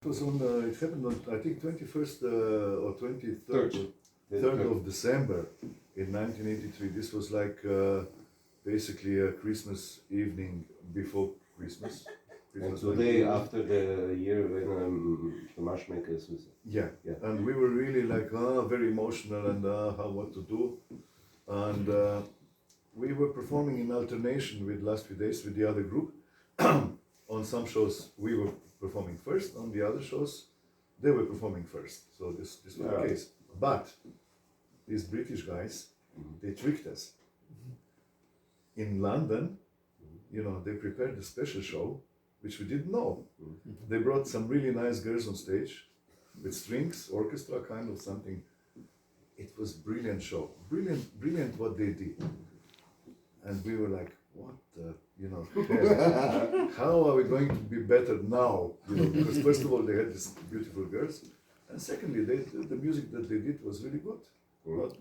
was on. It happened on I think 21st or 23rd, Third. 3rd of December in 1983. This was like basically a Christmas evening before Christmas. And today, after the year when the matchmakers was. Yeah, and we were really like very emotional and what to do, and we were performing in alternation with last few days with the other group. On some shows we were performing first, on the other shows they were performing first. So this was the case. But these British guys, they tricked us. In London, you know, they prepared a special show which we didn't know. They brought some really nice girls on stage with strings, orchestra kind of something. It was brilliant show, brilliant what they did. And we were like, what the, you know, how are we going to be better now? You know, because first of all they had these beautiful girls, and secondly the music that they did was really good. But,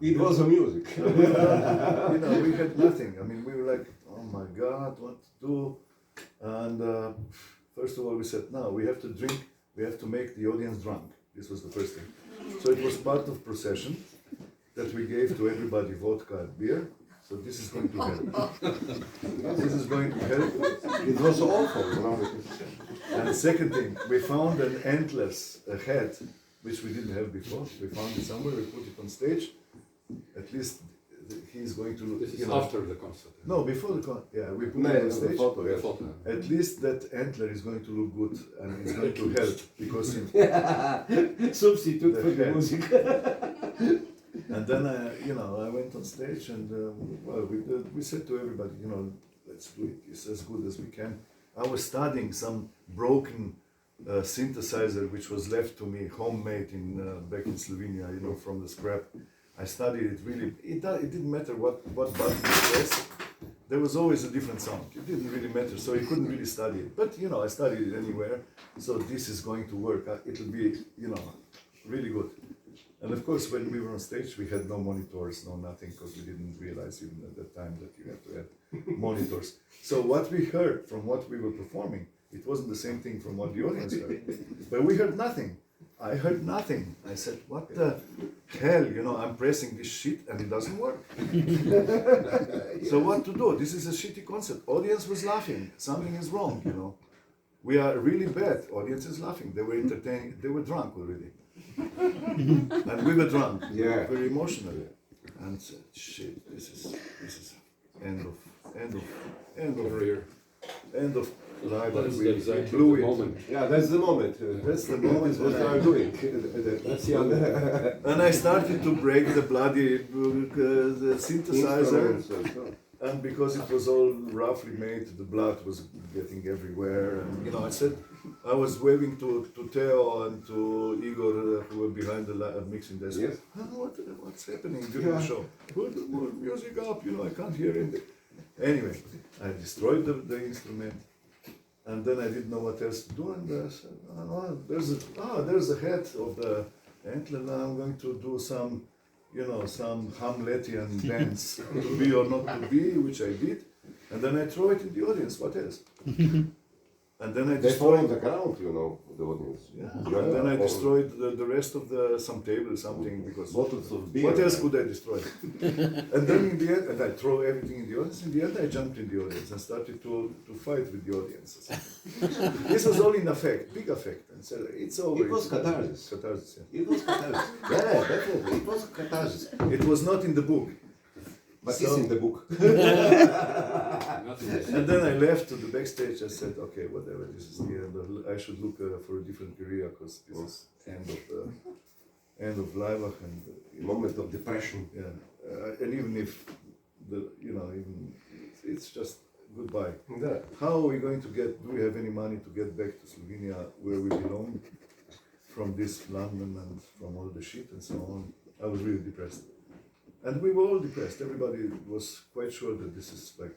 it was a music. you know, we had nothing. I mean, we were like, oh my God, what to do? And first of all, we said, no, we have to drink, we have to make the audience drunk. This was the first thing. So it was part of procession that we gave to everybody vodka and beer. So this is going to help. This is going to help. It was awful, you know. And second thing, we found an antlers, a hat, which we didn't have before. We found it somewhere, we put it on stage. At least he's going to look. This is after the concert. No, before the concert. Yeah, we put it on stage. Photo. At least that antler is going to look good and it's going to help because Substitute for the hat. music. And then I went on stage and well, we said to everybody, you know, let's do it. It's as good as we can. I was studying some broken synthesizer which was left to me, homemade in back in Slovenia, you know, from the scrap. I studied it really. It didn't matter what button you press. There was always a different sound. It didn't really matter, so you couldn't really study it. But you know, I studied it anywhere, so this is going to work. It'll be, you know, really good. And of course, when we were on stage, we had no monitors, no nothing, because we didn't realize even at that time that you have to have monitors. So what we heard from what we were performing, it wasn't the same thing from what the audience heard. But we heard nothing. I heard nothing. I said, what the hell, you know, I'm pressing this shit and it doesn't work. So what to do? This is a shitty concert. Audience was laughing. Something is wrong, you know. We are really bad. Audience is laughing. They were entertaining. They were drunk already. And we were drunk. Yeah. Very emotional. And said, shit, this is end of Laibach. We blew it. Moment. Yeah, that's the moment. That's the moment What when I'm doing. That's the other. And I started to break the bloody the synthesizer. And because it was all roughly made, the blood was getting everywhere. And you know, I was waving to Theo and to Igor, who were behind the mixing desk. Yes. What's happening during the show? Put the music up, you know, I can't hear anything. Anyway, I destroyed the instrument. And then I didn't know what else to do. And I said, there's a head of the antler. Now I'm going to do some Hamletian dance, to be or not to be, which I did. And then I throw it in the audience. What else? And then I They fall on destroyed. the ground, you know, the audience. Yeah. And then I destroyed the rest of some table, something, because Bottles of beer. what else could I destroy? And then in the end, and I throw everything in the audience. In the end, I jumped in the audience and started to fight with the audience. This was all in effect, big effect. And so it's over. It was catharsis. Catharsis, yeah. It was catharsis. Yeah, definitely. It was catharsis. It was not in the book. But it's in the book. And then I left to the backstage. I said, okay, whatever, this is the end. I should look for a different career because this is end of Laibach and Moment of depression. yeah. And even if it's just goodbye. Yeah. How are we going to get? Do we have any money to get back to Slovenia where we belong from this London and from all the shit and so on? I was really depressed. And we were all depressed. Everybody was quite sure that this is like,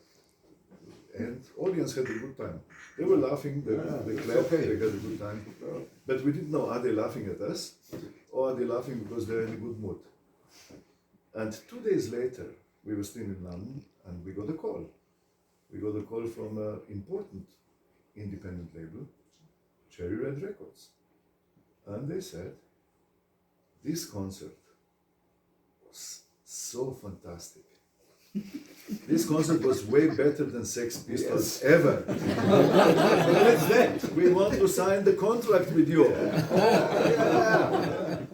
and audience had a good time. They were laughing, they clapped, okay. they had a good time. But we didn't know, are they laughing at us? Or are they laughing because they're in a good mood? And 2 days later, we were still in London and we got a call. We got a call from an important independent label, Cherry Red Records. And they said, this concert was so fantastic. This concert was way better than Sex Pistols ever. What's that? We want to sign the contract with you.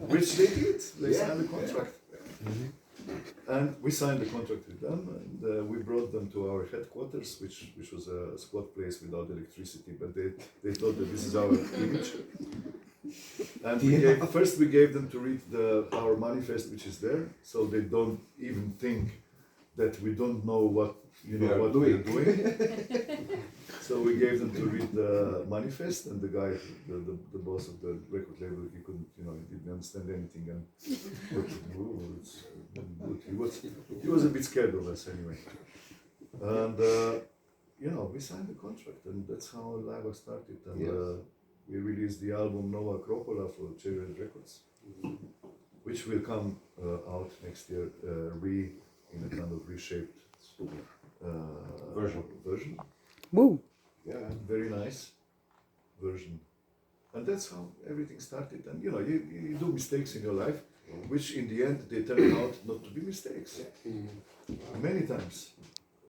Which they did. They signed the contract. And we signed the contract with them, and we brought them to our headquarters, which was a squat place without electricity, but they thought that this is our image. And first we gave them to read our manifest, which is there, so they don't even think that we don't know what we're doing. So we gave them to read the manifest, and the guy, the boss of the record label, he couldn't, he didn't understand anything, and he was a bit scared of us anyway. And we signed the contract, and that's how Laibach started. And we released the album Nova Acropola for Cherry Red Records, which will come out next year, in a kind of reshaped version. Woo! Yeah, very nice version. And that's how everything started. And you do mistakes in your life, which in the end they turn out not to be mistakes. Many times.